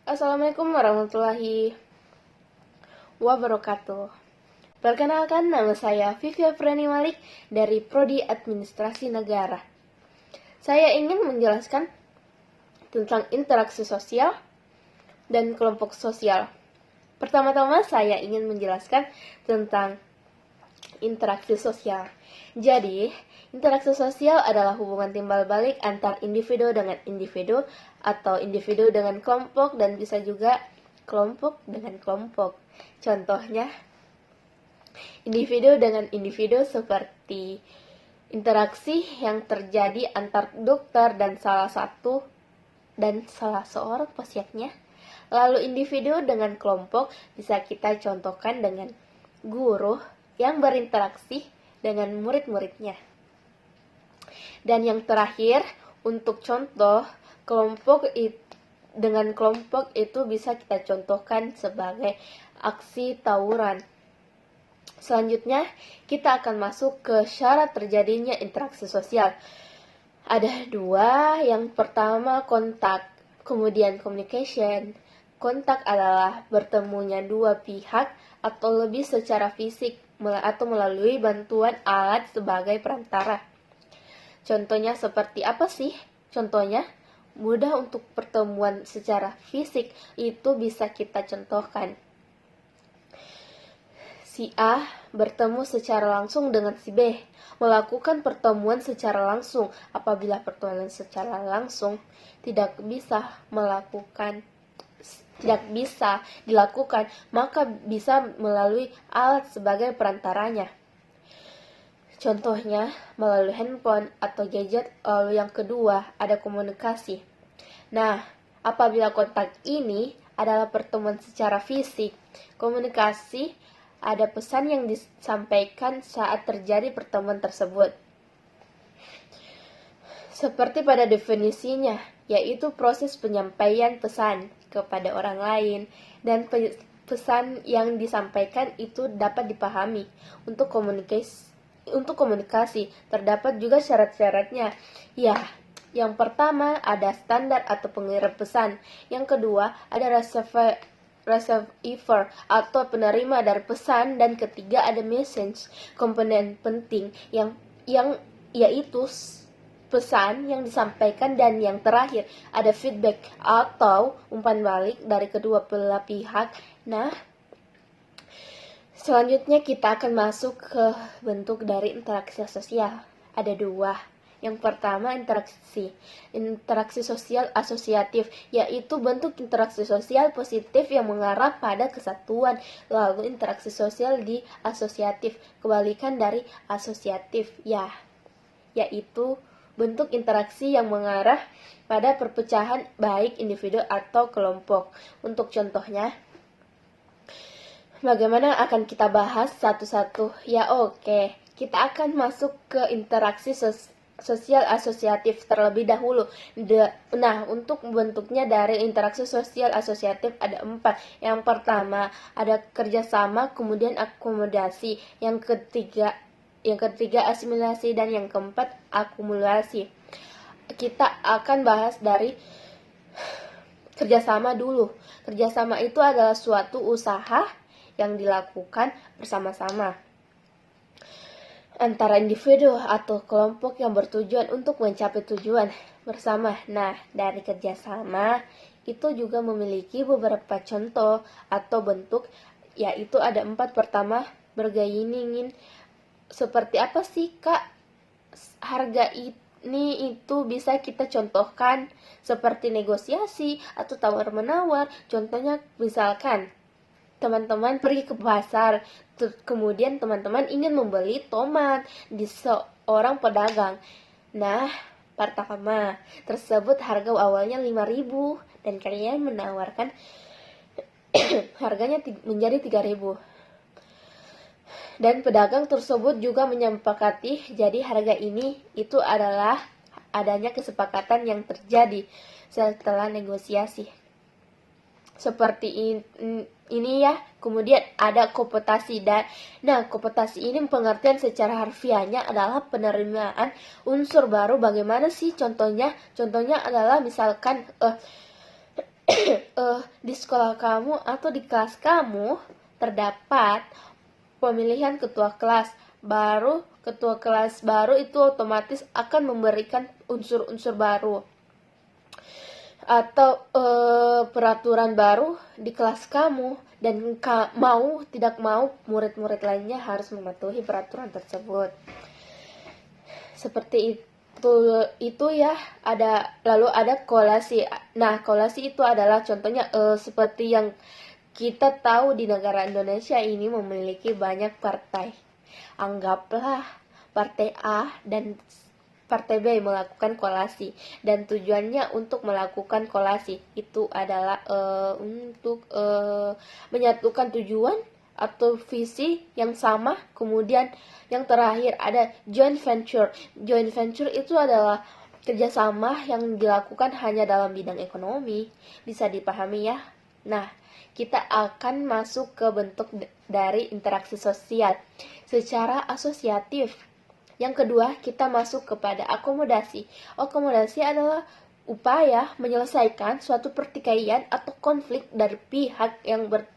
Assalamualaikum warahmatullahi wabarakatuh. Perkenalkan, nama saya Vivi Aprani Malik dari Prodi Administrasi Negara. Saya ingin menjelaskan tentang interaksi sosial dan kelompok sosial. Pertama-tama saya ingin menjelaskan tentang interaksi sosial. Jadi, interaksi sosial adalah hubungan timbal balik antar individu dengan individu atau individu dengan kelompok dan bisa juga kelompok dengan kelompok. Contohnya, individu dengan individu seperti interaksi yang terjadi antar dokter dan salah seorang pasiennya. Lalu individu dengan kelompok bisa kita contohkan dengan guru yang berinteraksi dengan murid-muridnya. Dan yang terakhir, untuk contoh dengan kelompok itu bisa kita contohkan sebagai aksi tawuran. Selanjutnya, kita akan masuk ke syarat terjadinya interaksi sosial. Ada dua, yang pertama kontak, kemudian communication. Kontak adalah bertemunya dua pihak atau lebih secara fisik atau melalui bantuan alat sebagai perantara. Contohnya seperti apa sih? Contohnya, mudah untuk pertemuan secara fisik itu bisa kita contohkan. Si A bertemu secara langsung dengan si B, melakukan pertemuan secara langsung. Apabila pertemuan secara langsung tidak bisa dilakukan, maka bisa melalui alat sebagai perantaranya. Contohnya, melalui handphone atau gadget. Lalu yang kedua, ada komunikasi. Nah, apabila kontak ini adalah pertemuan secara fisik, komunikasi ada pesan yang disampaikan saat terjadi pertemuan tersebut. Seperti pada definisinya, yaitu proses penyampaian pesan kepada orang lain, dan pesan yang disampaikan itu dapat dipahami. Untuk komunikasi terdapat juga syarat-syaratnya. Ya, yang pertama ada standar atau pengirim pesan. Yang kedua ada receiver atau penerima dari pesan, dan ketiga ada message, komponen penting yang yaitu pesan yang disampaikan, dan yang terakhir ada feedback atau umpan balik dari kedua belah pihak. Nah, selanjutnya kita akan masuk ke bentuk dari interaksi sosial. Ada dua. Yang pertama, interaksi sosial asosiatif, yaitu bentuk interaksi sosial positif yang mengarah pada kesatuan. Lalu interaksi sosial asosiatif, kebalikan dari asosiatif, yaitu bentuk interaksi yang mengarah pada perpecahan baik individu atau kelompok. Untuk contohnya, bagaimana akan kita bahas satu-satu? Oke. Kita akan masuk ke interaksi sosial asosiatif terlebih dahulu. Nah, untuk bentuknya dari interaksi sosial asosiatif ada 4. Yang pertama ada kerjasama, kemudian akomodasi, yang ketiga asimilasi, dan yang keempat akumulasi. Kita akan bahas dari kerjasama dulu. Kerjasama itu adalah suatu usaha yang dilakukan bersama-sama antara individu atau kelompok yang bertujuan untuk mencapai tujuan bersama. Nah, dari kerjasama itu juga memiliki beberapa contoh atau bentuk, yaitu ada 4. Pertama, bargaining. Seperti apa sih, Kak? Harga ini itu bisa kita contohkan seperti negosiasi atau tawar-menawar. Contohnya misalkan teman-teman pergi ke pasar, kemudian teman-teman ingin membeli tomat di seorang pedagang. Nah, pertama tersebut harga awalnya 5.000 dan kalian menawarkan harganya menjadi 3.000. Dan pedagang tersebut juga menyepakati, jadi harga ini itu adalah adanya kesepakatan yang terjadi setelah negosiasi. Seperti ini ya. Kemudian ada komputasi. Komputasi ini pengertian secara harfiahnya adalah penerimaan unsur baru. Bagaimana sih contohnya? Contohnya adalah misalkan di sekolah kamu atau di kelas kamu terdapat pemilihan ketua kelas baru, ketua kelas baru itu otomatis akan memberikan unsur-unsur baru atau peraturan baru di kelas kamu, dan mau tidak mau murid-murid lainnya harus mematuhi peraturan tersebut. Seperti itu ya. Lalu ada kolasi. Nah, kolasi itu adalah contohnya seperti yang kita tahu di negara Indonesia ini memiliki banyak partai. Anggaplah partai A dan partai B melakukan kolasi, dan tujuannya untuk melakukan kolasi itu adalah untuk menyatukan tujuan atau visi yang sama. Kemudian yang terakhir ada joint venture. Joint venture itu adalah kerjasama yang dilakukan hanya dalam bidang ekonomi. Bisa dipahami ya? Nah, kita akan masuk ke bentuk dari interaksi sosial secara asosiatif. Yang kedua, kita masuk kepada akomodasi. Akomodasi adalah upaya menyelesaikan suatu pertikaian atau konflik dari pihak yang bertikai.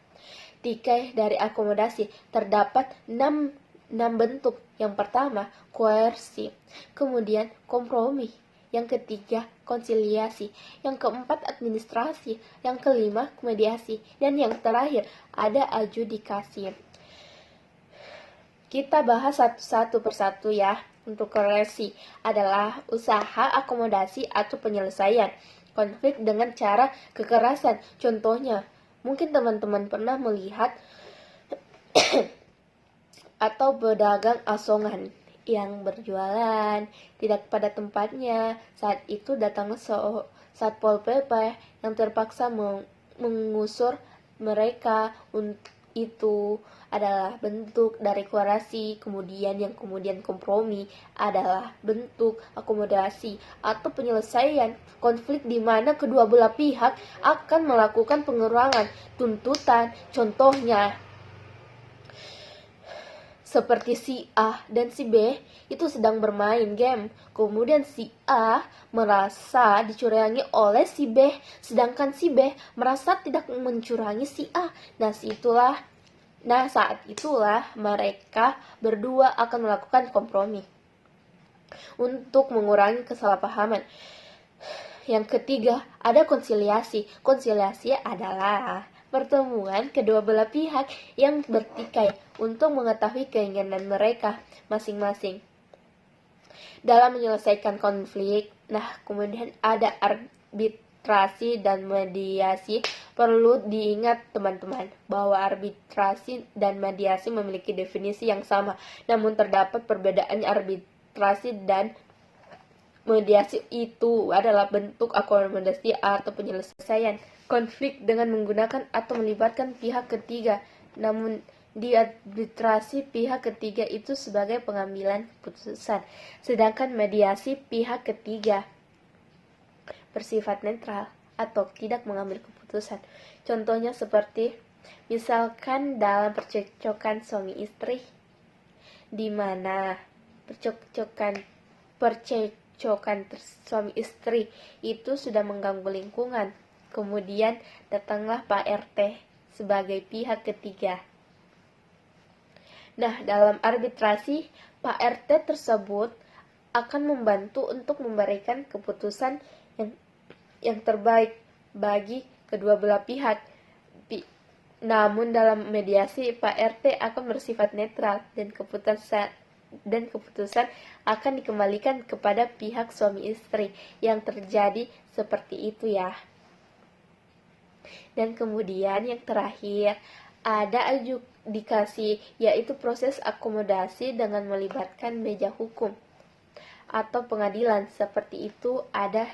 Dari akomodasi terdapat 6 bentuk. Yang pertama, koersi. Kemudian, kompromi. Yang ketiga, konsiliasi. Yang keempat, administrasi. Yang kelima, mediasi. Dan yang terakhir, ada adjudikasi. Kita bahas satu persatu ya. Untuk koersi adalah usaha akomodasi atau penyelesaian konflik dengan cara kekerasan. Contohnya, mungkin teman-teman pernah melihat atau pedagang asongan yang berjualan tidak pada tempatnya. Saat itu datang Satpol PP yang terpaksa mengusir mereka. Itu adalah bentuk dari koerasi. Kemudian kompromi adalah bentuk akomodasi atau penyelesaian konflik di mana kedua belah pihak akan melakukan pengurangan tuntutan. Contohnya, seperti si A dan si B itu sedang bermain game. Kemudian si A merasa dicurangi oleh si B, sedangkan si B merasa tidak mencurangi si A. Nah, saat itulah mereka berdua akan melakukan kompromi untuk mengurangi kesalahpahaman. Yang ketiga, ada konsiliasi. Konsiliasi adalah pertemuan kedua belah pihak yang bertikai untuk mengetahui keinginan mereka masing-masing dalam menyelesaikan konflik. Nah, kemudian ada arbitrasi dan mediasi. Perlu diingat teman-teman bahwa arbitrasi dan mediasi memiliki definisi yang sama, namun terdapat perbedaan. Arbitrasi dan mediasi itu adalah bentuk akomodasi atau penyelesaian konflik dengan menggunakan atau melibatkan pihak ketiga. Namun di arbitrasi pihak ketiga itu sebagai pengambilan keputusan, sedangkan mediasi pihak ketiga bersifat netral atau tidak mengambil keputusan. Contohnya seperti misalkan dalam percekcokan suami istri, di mana percekcokan suami istri itu sudah mengganggu lingkungan. Kemudian datanglah Pak RT sebagai pihak ketiga. Nah, dalam arbitrasi, Pak RT tersebut akan membantu untuk memberikan keputusan yang terbaik bagi kedua belah pihak. Namun dalam mediasi, Pak RT akan bersifat netral dan keputusan akan dikembalikan kepada pihak suami istri. Yang terjadi seperti itu ya. Dan kemudian yang terakhir ada adjudikasi, yaitu proses akomodasi dengan melibatkan meja hukum atau pengadilan. Seperti itu ada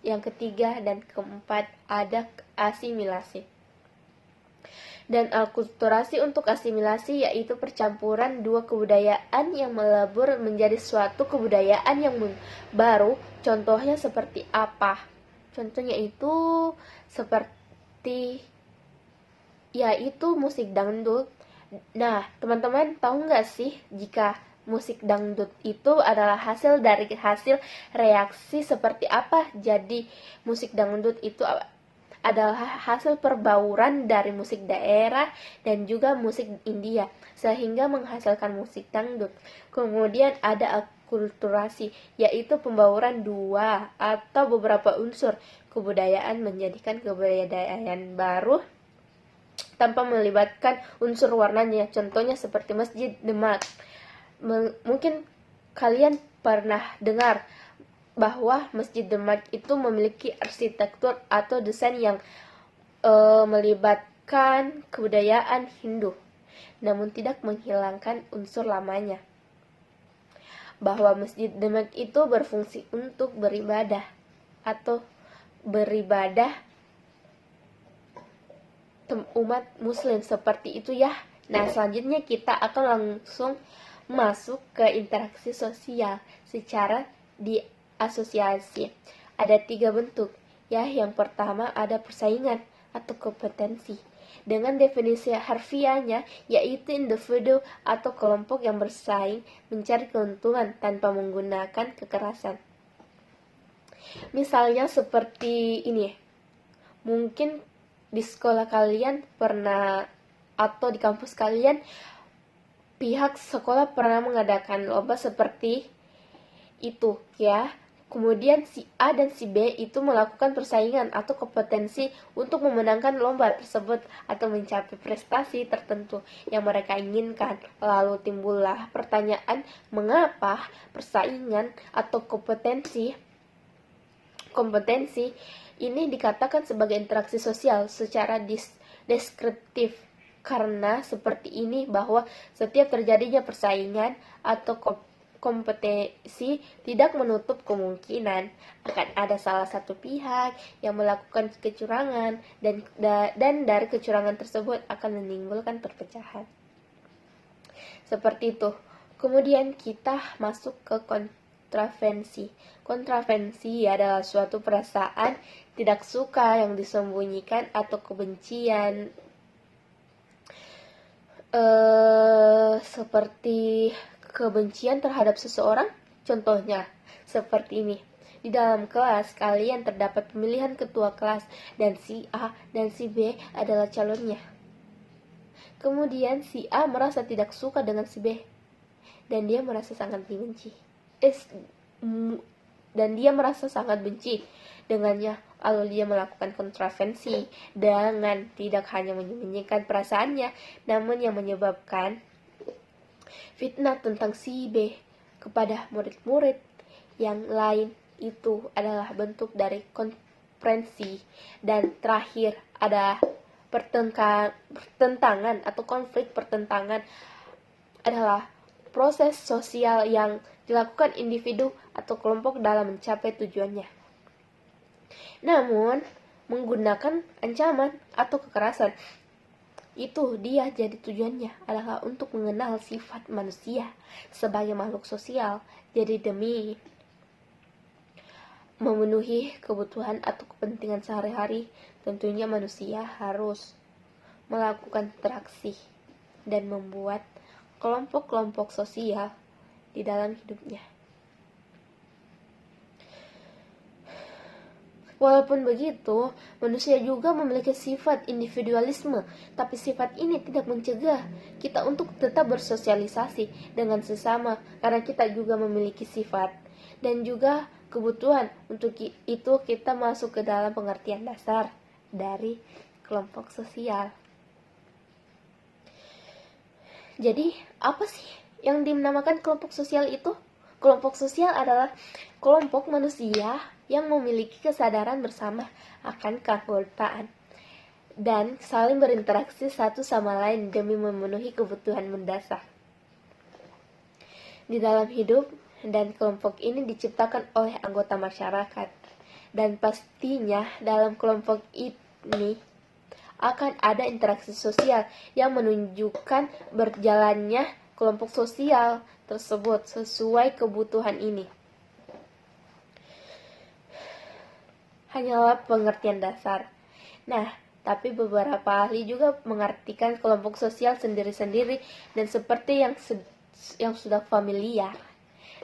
yang ketiga dan keempat ada asimilasi. Dan akulturasi untuk asimilasi yaitu percampuran dua kebudayaan yang melebur menjadi suatu kebudayaan yang baru. Contohnya seperti apa? Contohnya itu seperti yaitu musik dangdut. Nah, teman-teman tahu nggak sih jika musik dangdut itu adalah hasil reaksi seperti apa? Jadi musik dangdut itu adalah hasil perbauran dari musik daerah dan juga musik India, sehingga menghasilkan musik dangdut. Kemudian ada akulturasi, yaitu pembauran dua atau beberapa unsur kebudayaan menjadikan kebudayaan baru tanpa melibatkan unsur warnanya. Contohnya seperti Masjid Demak. Mungkin kalian pernah dengar bahwa Masjid Demak itu memiliki arsitektur atau desain yang melibatkan kebudayaan Hindu, namun tidak menghilangkan unsur lamanya. Bahwa Masjid Demak itu berfungsi untuk beribadah atau beribadah umat muslim, seperti itu ya. Nah, selanjutnya kita akan langsung masuk ke interaksi sosial secara diasosiasi. Ada 3 bentuk ya. Yang pertama ada persaingan atau kompetensi. Dengan definisi harfiahnya, yaitu individu atau kelompok yang bersaing mencari keuntungan tanpa menggunakan kekerasan. Misalnya seperti ini. Mungkin di sekolah kalian pernah, atau di kampus kalian, pihak sekolah pernah mengadakan lomba seperti itu ya. Kemudian si A dan si B itu melakukan persaingan atau kompetensi untuk memenangkan lomba tersebut atau mencapai prestasi tertentu yang mereka inginkan. Lalu timbullah pertanyaan, mengapa persaingan atau kompetensi ini dikatakan sebagai interaksi sosial secara deskriptif? Karena seperti ini, bahwa setiap terjadinya persaingan atau kompetisi tidak menutup kemungkinan akan ada salah satu pihak yang melakukan kecurangan, dan dari kecurangan tersebut akan menimbulkan perpecahan. Seperti itu. Kemudian kita masuk ke kontravensi. Kontravensi adalah suatu perasaan tidak suka yang disembunyikan atau kebencian, seperti kebencian terhadap seseorang. Contohnya seperti ini. Di dalam kelas kalian terdapat pemilihan ketua kelas, dan si A dan si B adalah calonnya. Kemudian si A merasa tidak suka dengan si B, dan dia merasa sangat benci dengannya. Lalu dia melakukan kontravensi dengan tidak hanya menyembunyikan perasaannya, namun yang menyebabkan fitnah tentang si B kepada murid-murid yang lain. Itu adalah bentuk dari kontravensi. Dan terakhir ada pertentangan atau konflik. Pertentangan adalah proses sosial yang dilakukan individu atau kelompok dalam mencapai tujuannya, namun menggunakan ancaman atau kekerasan. Itu dia, jadi tujuannya adalah untuk mengenal sifat manusia sebagai makhluk sosial. Jadi demi memenuhi kebutuhan atau kepentingan sehari-hari, tentunya manusia harus melakukan interaksi dan membuat kelompok-kelompok sosial di dalam hidupnya. Walaupun begitu, manusia juga memiliki sifat individualisme, tapi sifat ini tidak mencegah kita untuk tetap bersosialisasi dengan sesama, karena kita juga memiliki sifat dan juga kebutuhan. Untuk itu kita masuk ke dalam pengertian dasar dari kelompok sosial. Jadi, apa sih yang dinamakan kelompok sosial itu? Kelompok sosial adalah kelompok manusia yang memiliki kesadaran bersama akan keanggotaan dan saling berinteraksi satu sama lain demi memenuhi kebutuhan mendasar di dalam hidup. Dan kelompok ini diciptakan oleh anggota masyarakat, dan pastinya dalam kelompok ini akan ada interaksi sosial yang menunjukkan berjalannya kelompok sosial tersebut sesuai kebutuhan ini. Hanyalah pengertian dasar. Nah, tapi beberapa ahli juga mengartikan kelompok sosial sendiri-sendiri, dan seperti yang sudah familiar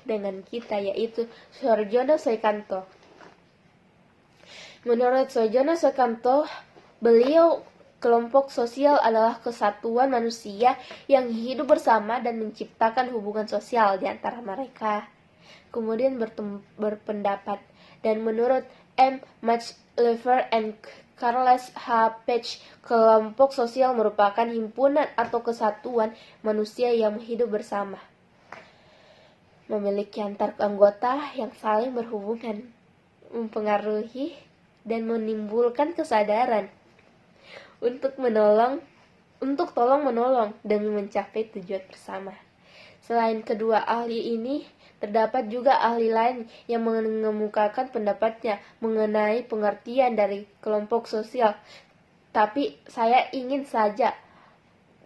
dengan kita, yaitu Suharjono Soekanto. Menurut Soejono Sukamto, beliau kelompok sosial adalah kesatuan manusia yang hidup bersama dan menciptakan hubungan sosial di antara mereka. Kemudian berpendapat, dan menurut M. Max-Lever and Charles H. Page, kelompok sosial merupakan himpunan atau kesatuan manusia yang hidup bersama, memiliki antar anggota yang saling berhubungan, mempengaruhi, dan menimbulkan kesadaran untuk tolong menolong demi mencapai tujuan bersama. Selain kedua ahli ini, terdapat juga ahli lain yang mengemukakan pendapatnya mengenai pengertian dari kelompok sosial. Tapi saya ingin saja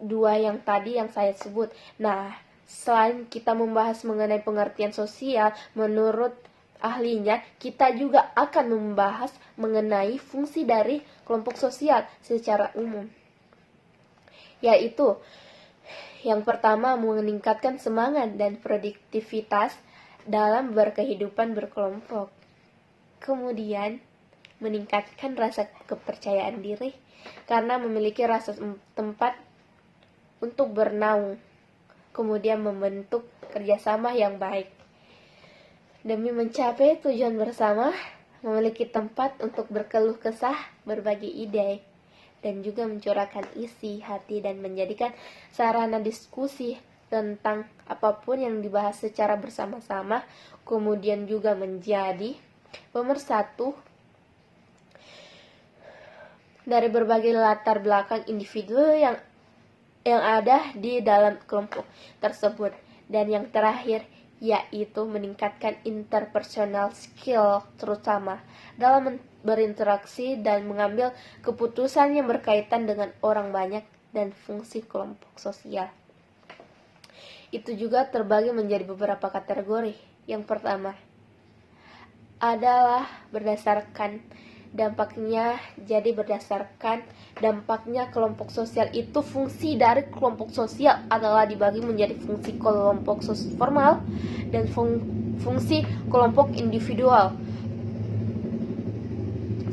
dua yang tadi yang saya sebut. Nah, selain kita membahas mengenai pengertian sosial, menurut ahlinya, kita juga akan membahas mengenai fungsi dari kelompok sosial secara umum. Yaitu, yang pertama, meningkatkan semangat dan produktivitas dalam berkehidupan berkelompok. Kemudian, meningkatkan rasa kepercayaan diri karena memiliki rasa tempat untuk bernaung. Kemudian membentuk kerjasama yang baik. Demi mencapai tujuan bersama, memiliki tempat untuk berkeluh kesah, berbagi ide, dan juga mencurahkan isi hati dan menjadikan sarana diskusi tentang apapun yang dibahas secara bersama-sama, kemudian juga menjadi pemersatu dari berbagai latar belakang individu yang ada di dalam kelompok tersebut. Dan yang terakhir, yaitu meningkatkan interpersonal skill, terutama dalam berinteraksi dan mengambil keputusan yang berkaitan dengan orang banyak dan fungsi kelompok sosial. Itu juga terbagi menjadi beberapa kategori. Yang pertama adalah berdasarkan dampaknya. Jadi berdasarkan dampaknya kelompok sosial itu, fungsi dari kelompok sosial adalah dibagi menjadi fungsi kelompok formal dan fungsi kelompok individual.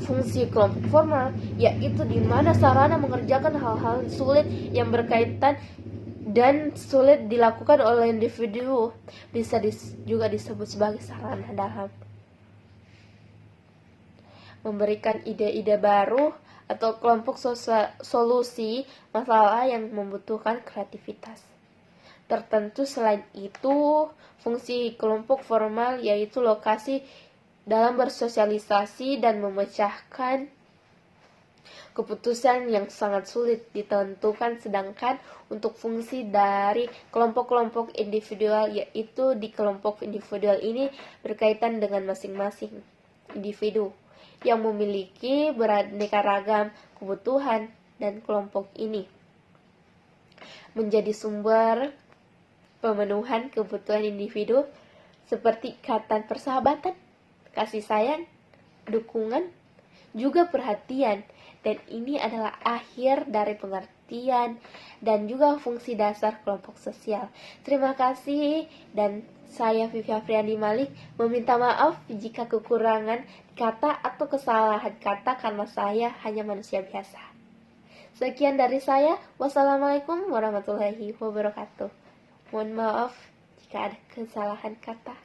Fungsi kelompok formal yaitu di mana sarana mengerjakan hal-hal sulit yang berkaitan dan sulit dilakukan oleh individu, bisa juga disebut sebagai sarana dalam memberikan ide-ide baru atau kelompok solusi masalah yang membutuhkan kreativitas tertentu. Selain itu, fungsi kelompok formal yaitu lokasi dalam bersosialisasi dan memecahkan keputusan yang sangat sulit ditentukan. Sedangkan untuk fungsi dari kelompok-kelompok individual, yaitu di kelompok individual ini berkaitan dengan masing-masing individu yang memiliki beraneka ragam kebutuhan, dan kelompok ini menjadi sumber pemenuhan kebutuhan individu seperti ikatan persahabatan, kasih sayang, dukungan, juga perhatian. Dan ini adalah akhir dari pengertian dan juga fungsi dasar kelompok sosial. Terima kasih, dan saya Vivi Afriandi Malik meminta maaf jika kekurangan kata atau kesalahan kata karena saya hanya manusia biasa. Sekian dari saya. Wassalamualaikum warahmatullahi wabarakatuh. Mohon maaf jika ada kesalahan kata.